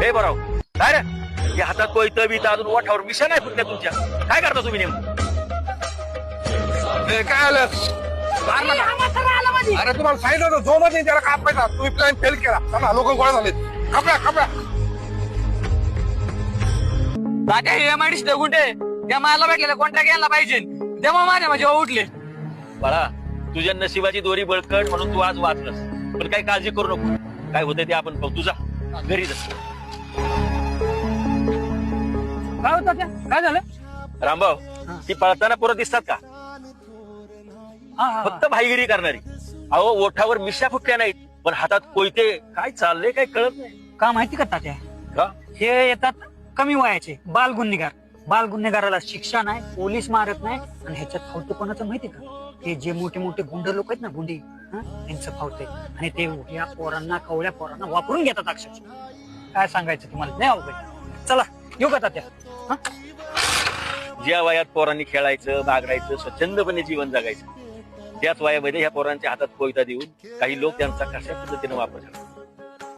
हे बराव काय रे या हातात कोयतं बीत अजून ओठावर मिशा नाही फुटल्या तुमच्या काय करता तुम्ही नेमकं काय आलं अरे तुम्हाला सांगितलं होतं जो मध्ये त्याला कापायचा तुम्ही प्लॅन फेल केला चला लोक गोळा झाले कापड्या कापड्या तात्या एमआयडी गुंडे त्या मला भेटलेला कॉन्ट्रॅक्ट घ्यायला पाहिजे तेव्हा माझे उठले. बाळा तुझ्या नशिबाची दोरी बळकट म्हणून तू आज वाचलंस पण काही काळजी करू नको काय होतंय ते आपण बघ तुझा घरी जा. काय होतं त्या काय झालं रामभाऊ ती पळताना पोरं दिसतात का फक्त भाईगिरी करणारी अहो ओठावर मिशा फुटल्या नाहीत पण हातात कोयते काय चाललंय काय कळत नाही का माहिती का तात्या का हे येतात कमी वयाचे बाल गुन्हेगाराला शिक्षा नाही पोलीस मारत नाही आणि ह्याच्यात फावते कोणाचं माहिती का ते जे मोठे मोठे गुंड लोक आहेत ना गुंडी त्यांचं फावते आणि ते या पोरांना कवळ्या पोरांना वापरून घेतात अक्षरशः काय सांगायचं तुम्हाला नाही अवघड चला येऊ का तात्या ज्या वयात पोरांनी खेळायचं बागडायचं स्वच्छंदपणे जीवन जगायचं त्याच वयामध्ये ह्या पोरांच्या हातात कोयता देऊन काही लोक त्यांचा कशा पद्धतीने वापर करतात